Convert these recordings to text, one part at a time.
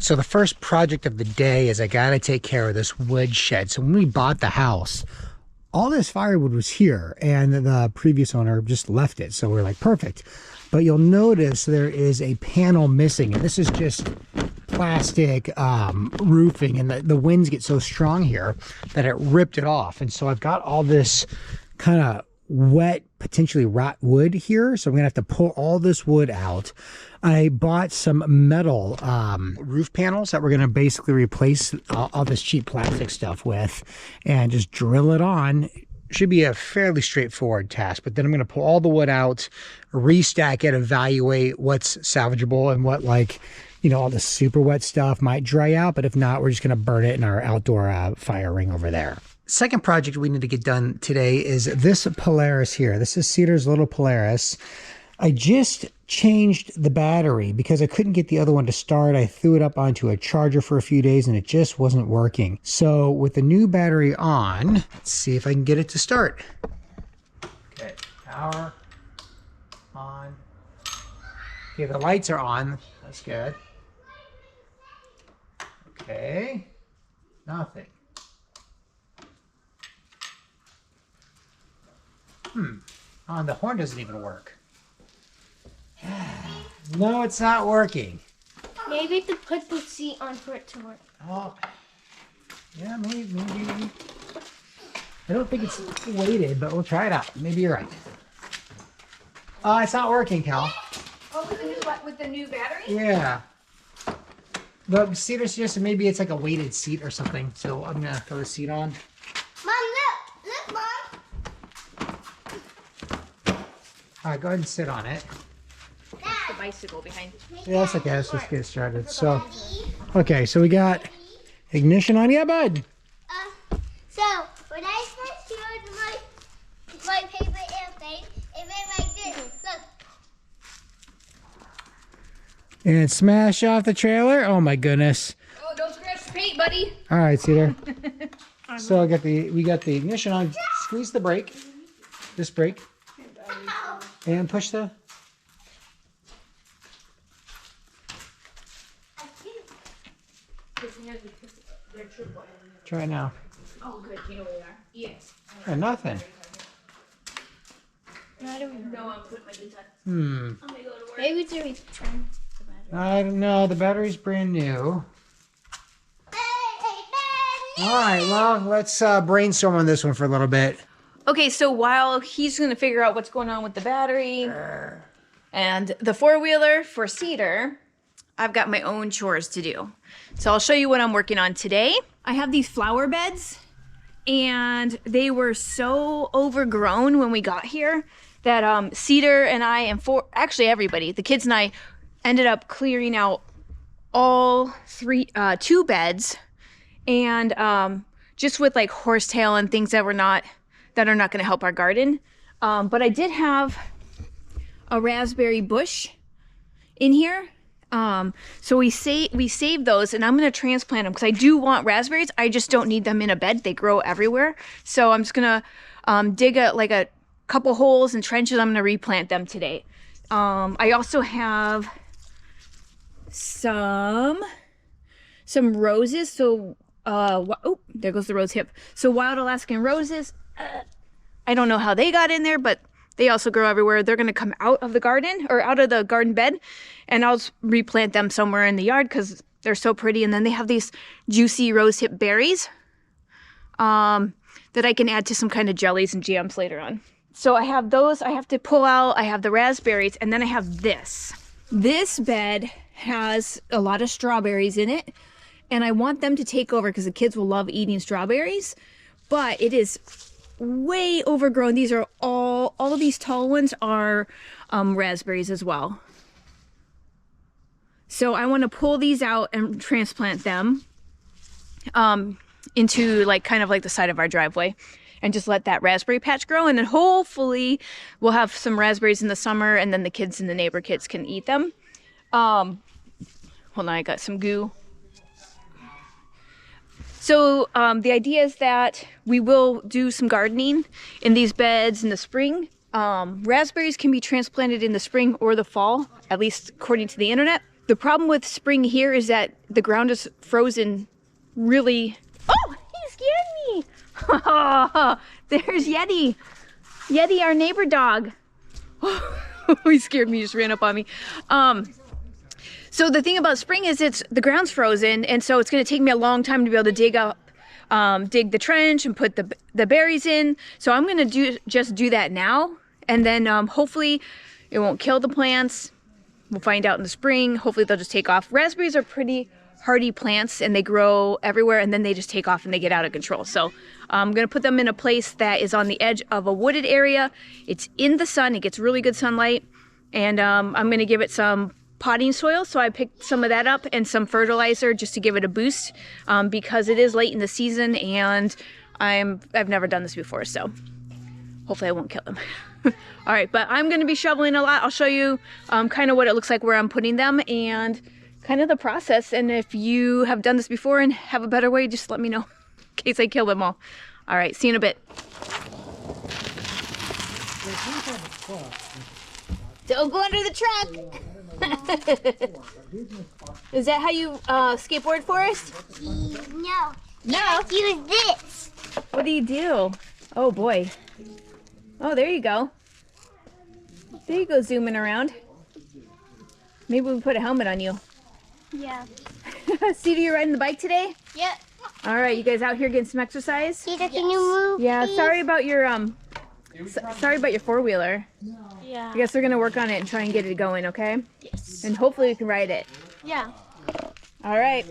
So the first project of the day is I gotta take care of this wood shed. So when we bought the house, all this firewood was here and the previous owner just left it. So we're like, perfect. But you'll notice there is a panel missing, and this is just plastic roofing, and the winds get so strong here that it ripped it off. And so I've got all this kind of wet, potentially rot wood here. So I'm gonna have to pull all this wood out. I bought some metal roof panels that we're gonna basically replace all this cheap plastic stuff with and just drill it on. Should be a fairly straightforward task, but then I'm gonna pull all the wood out, restack it, evaluate what's salvageable and what, like, you know, all the super wet stuff might dry out, but if not, we're just gonna burn it in our outdoor fire ring over there. Second project we need to get done today is this Polaris here. This is Cedar's little Polaris. I just changed the battery because I couldn't get the other one to start. I threw it up onto a charger for a few days and it just wasn't working. So with the new battery on, let's see if I can get it to start. Okay, power on. Okay, the lights are on. That's good. Okay, nothing. Oh, the horn doesn't even work. No, it's not working. Maybe you could put the seat on for it to work. Oh, yeah, maybe. I don't think it's weighted, but we'll try it out. Maybe you're right. It's not working, Cal. Oh, with the new battery? Yeah. But Cedar suggested maybe it's like a weighted seat or something. So I'm gonna throw the seat on. Mom, look, Mom. All right, go ahead and sit on it. The bicycle behind. Yeah, that's okay. Let's just get started. So, okay, so we got ignition on. Yeah, bud. So when I first showed my paper airplane, it went like this. Look. And smash off the trailer. Oh my goodness. Oh, don't scratch the paint, buddy. All right, Cedar. So we got the ignition on. Squeeze the brake. This brake. And push the. Try it now. Oh, good. You know where they are? Yes. Oh, nothing. I don't know. I'm putting my boots on. I'm gonna go to work. Maybe it's a return. I don't know. The battery's brand new. All right. Well, let's brainstorm on this one for a little bit. Okay, so while he's gonna figure out what's going on with the battery and the four-wheeler for Cedar, I've got my own chores to do. So I'll show you what I'm working on today. I have these flower beds, and they were so overgrown when we got here that Cedar and I, and actually everybody, the kids and I, ended up clearing out all two beds, and just with like horsetail and things that are not going to help our garden. But I did have a raspberry bush in here. So we saved those, and I'm going to transplant them because I do want raspberries. I just don't need them in a bed. They grow everywhere. So I'm just going to dig a couple holes and trenches. I'm going to replant them today. I also have some roses. So, oh, there goes the rose hip. So wild Alaskan roses. I don't know how they got in there, but they also grow everywhere. They're going to come out of the garden or out of the garden bed, and I'll replant them somewhere in the yard because they're so pretty. And then they have these juicy rosehip berries that I can add to some kind of jellies and jams later on. So I have those I have to pull out. I have the raspberries, and then I have this. This bed has a lot of strawberries in it, and I want them to take over because the kids will love eating strawberries, but it is way overgrown. These are all of these tall ones are raspberries as well. So I want to pull these out and transplant them into kind of like the side of our driveway and just let that raspberry patch grow. And then hopefully we'll have some raspberries in the summer, and then the kids and the neighbor kids can eat them. Hold on, I got some goo. So the idea is that we will do some gardening in these beds in the spring. Raspberries can be transplanted in the spring or the fall, at least according to the internet. The problem with spring here is that the ground is frozen really. Oh, he scared me. There's Yeti. Yeti, our neighbor dog. He scared me, just ran up on me. So the thing about spring is the ground's frozen, and so it's gonna take me a long time to be able to dig the trench and put the berries in. So I'm gonna just do that now, and then hopefully it won't kill the plants. We'll find out in the spring. Hopefully they'll just take off. Raspberries are pretty hardy plants and they grow everywhere, and then they just take off and they get out of control. So I'm gonna put them in a place that is on the edge of a wooded area. It's in the sun, it gets really good sunlight, and I'm gonna give it some potting soil. So I picked some of that up and some fertilizer just to give it a boost, because it is late in the season and I've never done this before, so hopefully I won't kill them. All right, but I'm gonna be shoveling a lot. I'll show you kind of what it looks like where I'm putting them and kind of the process. And if you have done this before and have a better way, just let me know in case I kill them all. All right, see you in a bit. Don't go under the truck. Is that how you skateboard, Forrest? No. No. Use this. What do you do? Oh boy. Oh, there you go. There you go, zooming around. Maybe we put a helmet on you. Yeah. See, you're riding the bike today? Yep. All right, you guys out here getting some exercise? Peter, can you move? Yeah, please? sorry about your sorry about your four-wheeler. Yeah. I guess they're gonna work on it and try and get it going, okay? Yes. And hopefully we can ride it. Yeah. All right.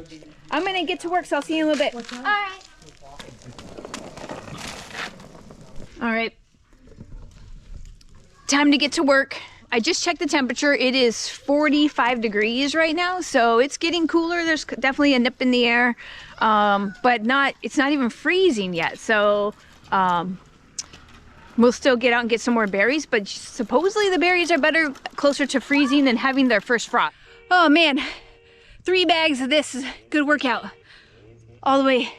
I'm gonna get to work, so I'll see you in a little bit. All right. All right. Time to get to work. I just checked the temperature. It is 45 degrees right now, so it's getting cooler. There's definitely a nip in the air, but it's not even freezing yet. So we'll still get out and get some more berries, but supposedly the berries are better closer to freezing than having their first frost. Oh man, 3 bags of this is a good workout all the way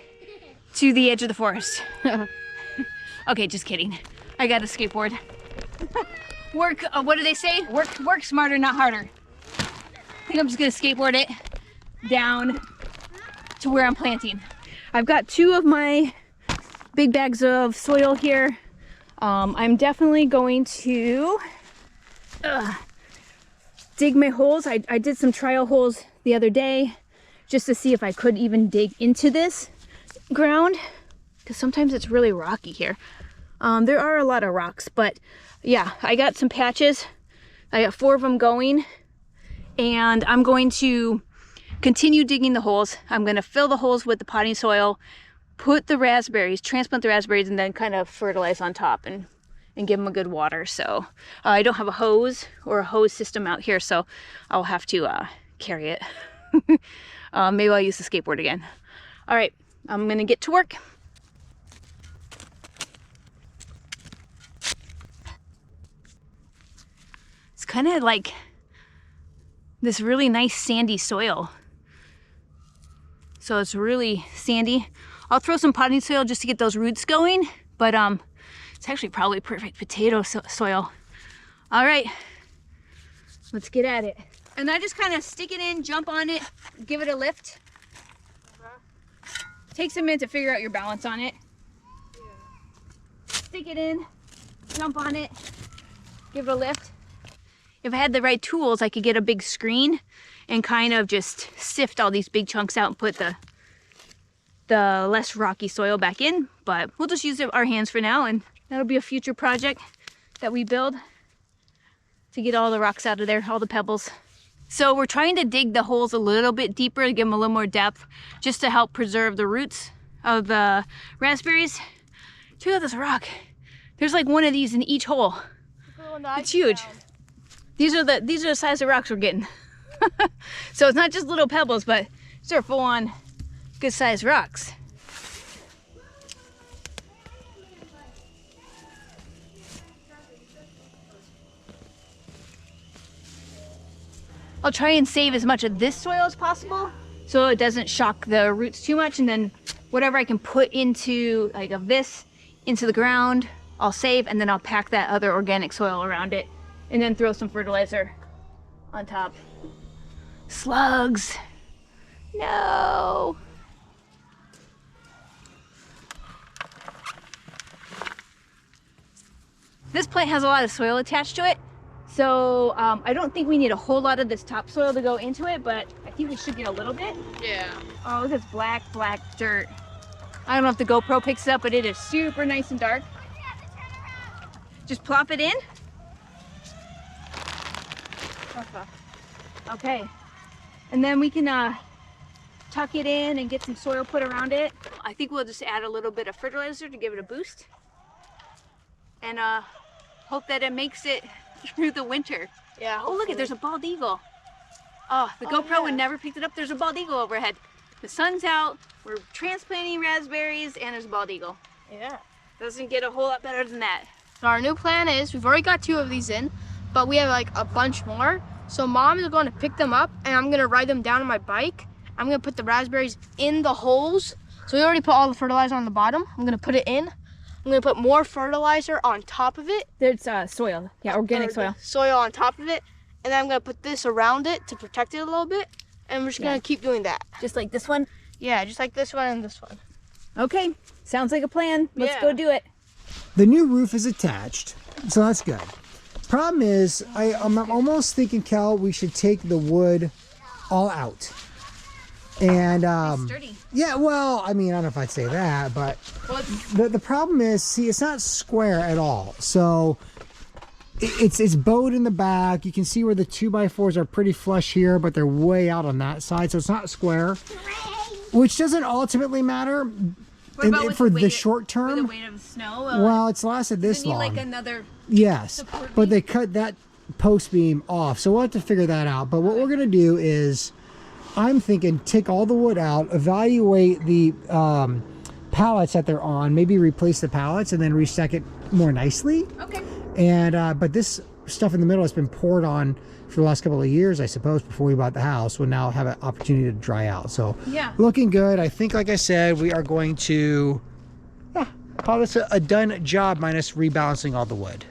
to the edge of the forest. Okay, just kidding. I got a skateboard. Work, what do they say? Work smarter, not harder. I think I'm just gonna skateboard it down to where I'm planting. I've got 2 of my big bags of soil here. I'm definitely going to dig my holes. I did some trial holes the other day just to see if I could even dig into this ground, because sometimes it's really rocky here. There are a lot of rocks, but yeah, I got some patches. I got 4 of them going, and I'm going to continue digging the holes. I'm going to fill the holes with the potting soil, put the raspberries, transplant the raspberries, and then kind of fertilize on top and give them a good water. So I don't have a hose or a hose system out here, so I'll have to carry it. Maybe I'll use the skateboard again. All right, I'm going to get to work. It's kind of like this really nice sandy soil. So it's really sandy. I'll throw some potting soil just to get those roots going, but it's actually probably perfect potato soil. All right, let's get at it. And I just kind of stick it in, jump on it, give it a lift. Takes a minute to figure out your balance on it. Stick it in, jump on it, give it a lift. If I had the right tools, I could get a big screen and kind of just sift all these big chunks out and put the less rocky soil back in. But we'll just use our hands for now, and that'll be a future project that we build to get all the rocks out of there, all the pebbles. So we're trying to dig the holes a little bit deeper to give them a little more depth, just to help preserve the roots of the raspberries. Check out this rock. There's like one of these in each hole. It's huge. These are the size of rocks we're getting. So it's not just little pebbles, but these are full-on good sized rocks. I'll try and save as much of this soil as possible so it doesn't shock the roots too much, and then whatever I can put into like of this into the ground, I'll save, and then I'll pack that other organic soil around it and then throw some fertilizer on top. Slugs. No. This plant has a lot of soil attached to it, so I don't think we need a whole lot of this topsoil to go into it, but I think we should get a little bit. Yeah. Oh, look at this black dirt. I don't know if the GoPro picks it up, but it is super nice and dark. Just plop it in. Okay. And then we can tuck it in and get some soil put around it. I think we'll just add a little bit of fertilizer to give it a boost. And hope that it makes it through the winter. Yeah. Oh, look, there's a bald eagle. Oh, the GoPro would never picked it up. There's a bald eagle overhead. The sun's out, we're transplanting raspberries, and there's a bald eagle. Yeah. Doesn't get a whole lot better than that. So our new plan is, we've already got 2 of these in, but we have like a bunch more. So Mom is going to pick them up, and I'm going to ride them down on my bike. I'm going to put the raspberries in the holes. So we already put all the fertilizer on the bottom. I'm going to put it in. I'm going to put more fertilizer on top of it. There's soil. Yeah, organic soil. Soil on top of it. And then I'm going to put this around it to protect it a little bit. And we're just going to keep doing that. Just like this one? Yeah, just like this one and this one. Okay, sounds like a plan. Let's Yeah. go do it. The new roof is attached, so that's good. Problem is, I'm almost thinking, Cal, we should take the wood all out. And Sturdy. yeah, well, I mean, I don't know if I'd say that, but the problem is, see, it's not square at all. So it's bowed in the back. You can see where the 2x4s are pretty flush here, but they're way out on that side, so it's not square, which doesn't ultimately matter for the short term. The weight of the snow. Well, it's lasted this need long. like another. Yes, support but beam? they cut that post beam off, so we'll have to figure that out. But what we're gonna do is, I'm thinking, take all the wood out, evaluate the pallets that they're on, maybe replace the pallets and then restack it more nicely. Okay. And but this stuff in the middle has been poured on for the last couple of years, I suppose, before we bought the house, will now have an opportunity to dry out. So yeah, looking good. I think, like I said, we are going to call this a done job minus rebalancing all the wood.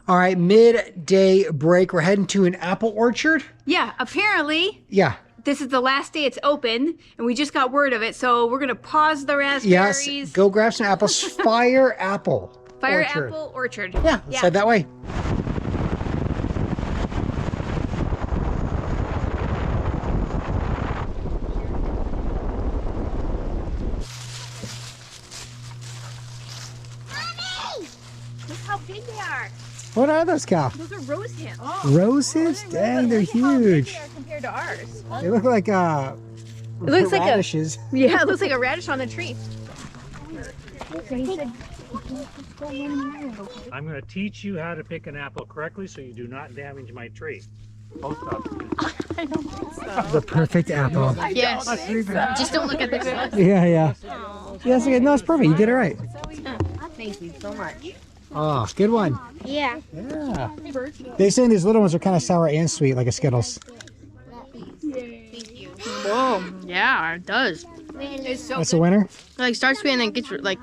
All right, midday break. We're heading to an apple orchard. Yeah, apparently Yeah. this is the last day it's open, and we just got word of it. So we're gonna pause the raspberries. Yes, go grab some apples. Fire apple orchard. Yeah, let's head that way. Look how big they are. What are those, Cal? Those are rose hips. Roses? Dang, they're Look how big huge. they are compared to ours. They look like It looks like radishes. Yeah, it looks like a radish on the tree. I'm going to teach you how to pick an apple correctly so you do not damage my tree. Both of you. The perfect apple. Yes. Just don't look at this one. Yeah, yeah. Yes, okay. No, it's perfect. You did it right. Thank you so much. Oh, good one. Yeah. Yeah. They say these little ones are kind of sour and sweet, like a Skittles. Whoa. Yeah, it does. It's so That's a winner? It like starts sweet and then gets like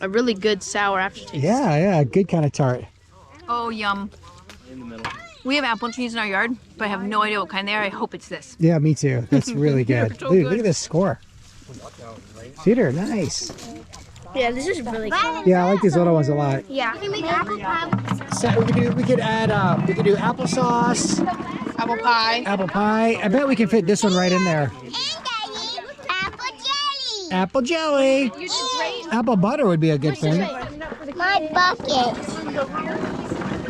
a really good sour aftertaste. Yeah, yeah. Good kind of tart. Oh, yum. We have apple trees in our yard, but I have no idea what kind they are. I hope it's this. Yeah, me too. That's really good. so Dude, good. look at this score. Cedar, nice. Yeah, this is really cool. Yeah, I like these little ones a lot. Yeah. We can make apple pie. So we could add we could do applesauce, Apple pie. apple pie. I bet we can fit this one right in there. And Daddy, apple jelly. Apple jelly. You did great. Apple butter would be a good thing. My bucket.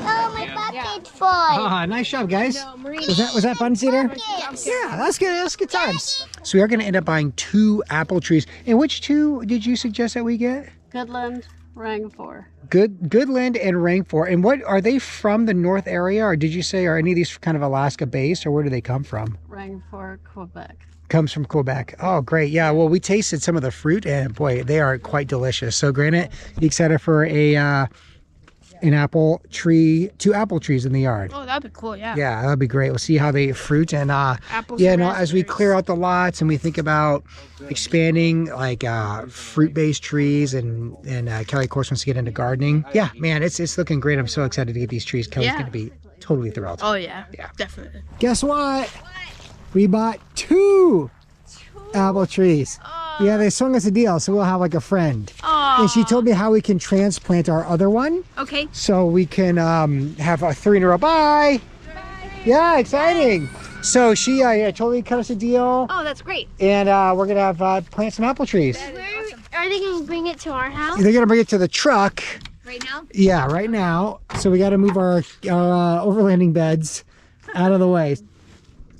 Oh, my bucket's full. Ah, nice job, guys. Was that fun, Cedar? Yes. Yeah, that's good. That's good times. So we are going to end up buying 2 apple trees. And which 2 did you suggest that we get? Goodland, Rangfor. Goodland and Rangfor. And what are they from the north area, or did you say are any of these kind of Alaska based, or where do they come from? Rangfor, Quebec. Comes from Quebec. Oh, great. Yeah, well, we tasted some of the fruit, and boy, they are quite delicious. So, Granite, you excited for an apple tree, 2 apple trees in the yard? Oh, that'd be cool, yeah. Yeah, that'd be great. We'll see how they fruit, and Apples yeah, and no, as we raspberries. clear out the lots and we think about expanding like fruit-based trees, and Kelly, of course, wants to get into gardening. Yeah, man, it's looking great. I'm so excited to get these trees. Kelly's Yeah. going to be totally thrilled. Oh, yeah. Yeah. Definitely. Guess what? We bought 2 apple trees. Yeah, they swung us a deal, so we'll have like a friend. And she told me how we can transplant our other one. Okay. So we can have a 3 in a row. Bye! Yeah, exciting. So she totally cut us a deal. Oh, that's great. And we're going to have plant some apple trees. Are they going to bring it to our house? They're going to bring it to the truck. Right now? Yeah, right now. So we got to move our overlanding beds out of the way.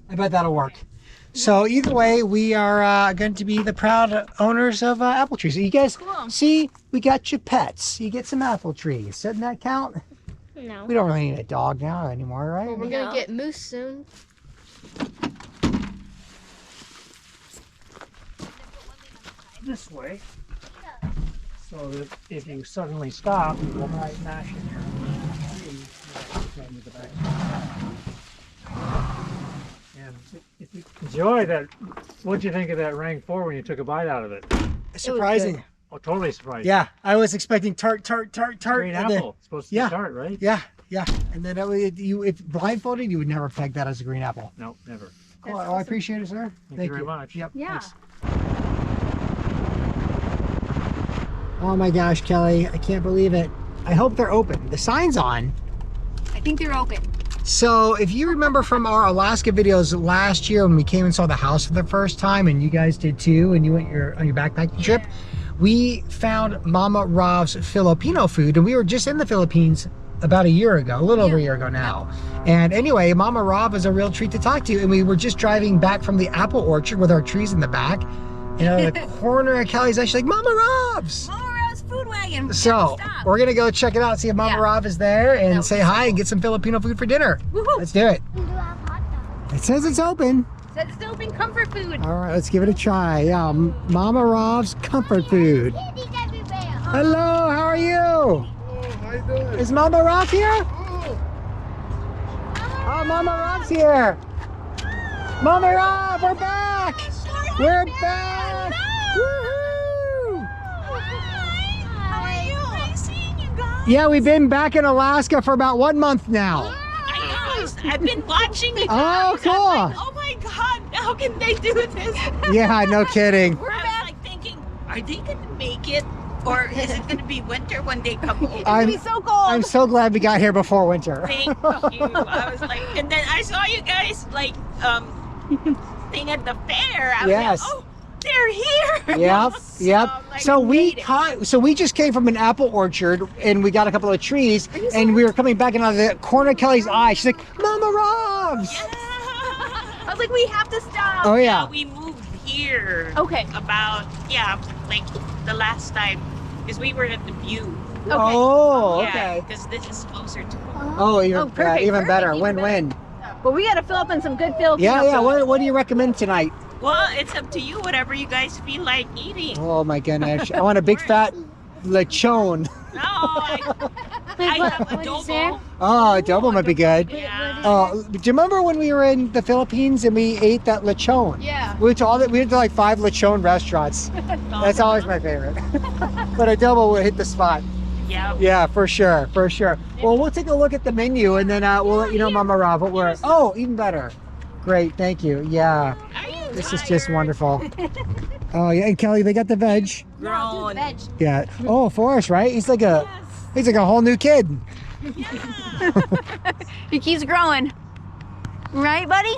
I bet that'll work. So either way, we are going to be the proud owners of apple trees. So you guys see, we got your pets. You get some apple trees. Doesn't that count? No. We don't really need a dog now anymore, right? We're gonna get moose soon. This way. So that if you suddenly stop, you will not smash in your tree. Into the back. And if you enjoy that, what'd you think of that Rang 4 when you took a bite out of it? Surprising. Oh, totally surprised. Yeah, I was expecting tart. Green apple. It's supposed to be tart, right? Yeah. And then if blindfolded, you would never peg that as a green apple. No, never. Cool. I appreciate it, sir. Thank you very much. Yep. Yeah. Thanks. Oh my gosh, Kelly, I can't believe it. I hope they're open. The sign's on. I think they're open. So if you remember from our Alaska videos last year when we came and saw the house for the first time, and you guys did too, and you went on your backpacking trip, we found Mama Rav's Filipino food, and we were just in the Philippines about a year ago, a little over a year ago now. And anyway, Mama Rav is a real treat to talk to, and we were just driving back from the apple orchard with our trees in the back. You know, the corner of Kelly's actually like, Mama Rav's! Mama Rav's food wagon. So we're gonna go check it out, see if Mama Rav is there, and say hi and get some Filipino food for dinner. Woohoo. Let's do it. We do have hot dogs. It says it's open. Said it's open comfort food. All right, let's give it a try. Yeah, Mama Rav's comfort food. Candies everywhere. Hello, how are you? How you doing? Is Mama Rav here? Oh, Mama Rav's here. Mama Rav, we're back. We're back. Woohoo! How are you? Nice seeing you guys. Yeah, we've been back in Alaska for about 1 month now. I've been watching you Oh, guys. cool. I'm like, oh my God, how can they do this? Yeah, no kidding. I was like thinking, are they gonna make it? Or is it gonna be winter when they come in? I'm so cold. I'm so glad we got here before winter. Thank you. I was like, and then I saw you guys like thing at the fair. I was Yes. like, oh, they're here. Yep, yep. I'm like, So made it. we just came from an apple orchard and we got a couple of trees and we were coming back and out of the corner of Kelly's eye, she's like, Mama Rav's! I was like, we have to stop. Oh yeah. We moved here. Okay. About like the last time, because we were at the View. Oh, Yeah, okay. because this is closer to home. Oh, even, perfect, even better. even Win-win. But we got to fill up on some good Filipino Yeah, yeah. food. What do you recommend tonight? Well, it's up to you, whatever you guys feel like eating. Oh my goodness. I want a big fat lechon. No, I have adobo. Oh, adobo might be good. Yeah. Oh, do you remember when we were in the Philippines and we ate that lechon? Yeah. We went to like 5 lechon restaurants. That's always my favorite. But adobo will hit the spot. Yeah. Yeah, for sure, for sure. Well, we'll take a look at the menu and then we'll let you know, Mama Rav, what we're. Oh, even better. Great, thank you. Yeah, Are you this is just wonderful. Oh yeah, and Kelly, they got the veg. grown? Yeah. Oh, Forrest, right? He's like a whole new kid. He keeps growing. Right, buddy?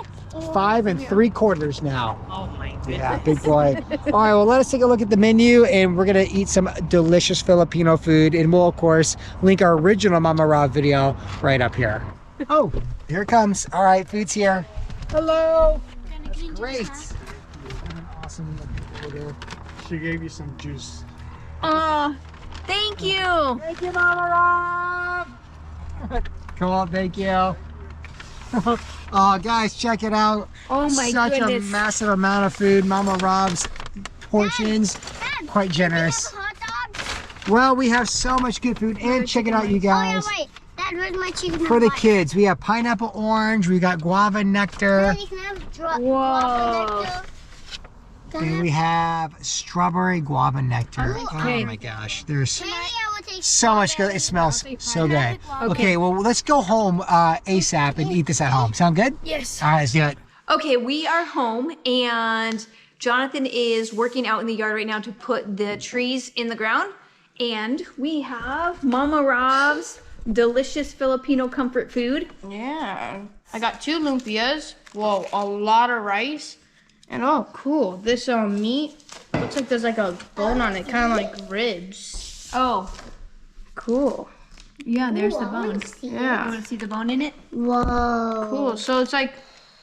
5 3/4 now. Oh my goodness. Yeah, big boy. All right, well, let us take a look at the menu and we're gonna eat some delicious Filipino food, and we'll of course link our original Mama Rav video right up here. Oh, here it comes. All right, food's here. Hello. That's great. Awesome. She gave you some juice. Oh, thank you. Thank you, Mama Rav. Cool, thank you. Oh, guys, check it out. Oh my Such goodness. a massive amount of food. Mama Rav's portions, quite generous. Hot dogs? Well, we have so much good food, and check it out, you Oh yeah, guys. wait. Dad, where's my chicken? For the kids, we have pineapple orange, we got guava nectar, Daddy, can I have Whoa. and we have strawberry guava nectar. Okay. Oh my gosh, there's Maybe I will take so much good. It smells so good. Okay, well, let's go home ASAP and eat this at home. Sound good? Yes. All right, let's do it. Okay, we are home and Jonathan is working out in the yard right now to put the trees in the ground. And we have Mama Rob's delicious Filipino comfort food. Yeah. I got 2 lumpias. Whoa, a lot of rice. And oh, cool. This meat looks like there's like a bone on it, kind of like ribs. Oh, Cool. yeah, there's the Ooh, I wanna bone. see You Yeah. want to see the bone in it? Whoa. Cool. So it's like,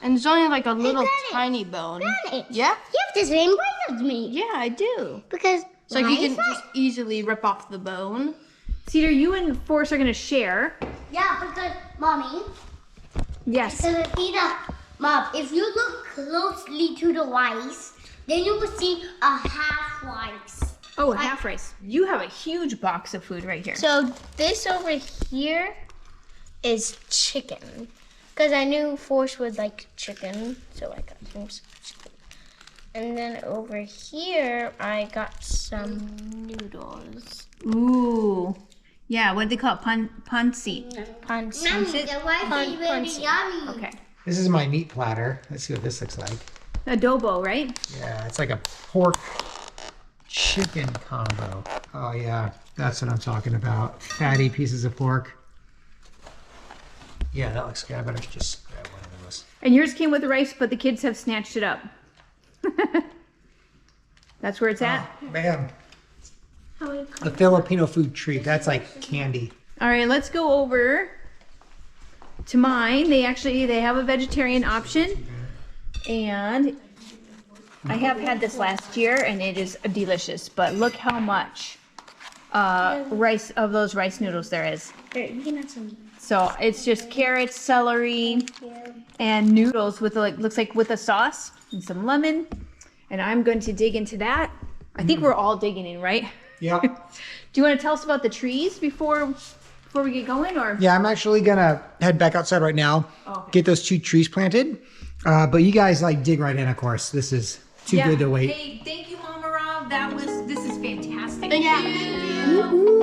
and it's only like a little Granny. tiny bone. Granny, Yeah. You have the same brain as me. Yeah, I do. Because It's like you why can is that? just easily rip off the bone. Cedar, you and Forrest are going to share. Yeah, because mommy, Yes. because Mom, if you look closely to the rice, then you will see a half rice. Oh, a half rice. You have a huge box of food right here. So this over here is chicken. Because I knew Forrest would like chicken, so I got him some chicken. And then over here, I got some noodles. Ooh. Yeah, what do they call it? Pancit. Pancit. Okay. This is my meat platter. Let's see what this looks like. Adobo, right? Yeah, it's like a pork chicken combo. Oh yeah, that's what I'm talking about. Fatty pieces of pork. Yeah, that looks good. I better just grab one of those. And yours came with the rice, but the kids have snatched it up. That's where it's at. Oh, man. The Filipino food treat. That's like candy. All right, let's go over to mine. They have a vegetarian option. And I have had this last year and it is delicious, but look how much rice of those rice noodles there is. Here, you can have some. So it's just carrots, celery, and noodles with like looks like with a sauce and some lemon. And I'm going to dig into that. I think we're all digging in, right? Yeah. Do you want to tell us about the trees before we get going, or? Yeah, I'm actually gonna head back outside right now, get those 2 trees planted. But you guys like dig right in, of course. This is too good to wait. Hey, thank you, Mama Rob. This is fantastic. Thank you. Woo-hoo.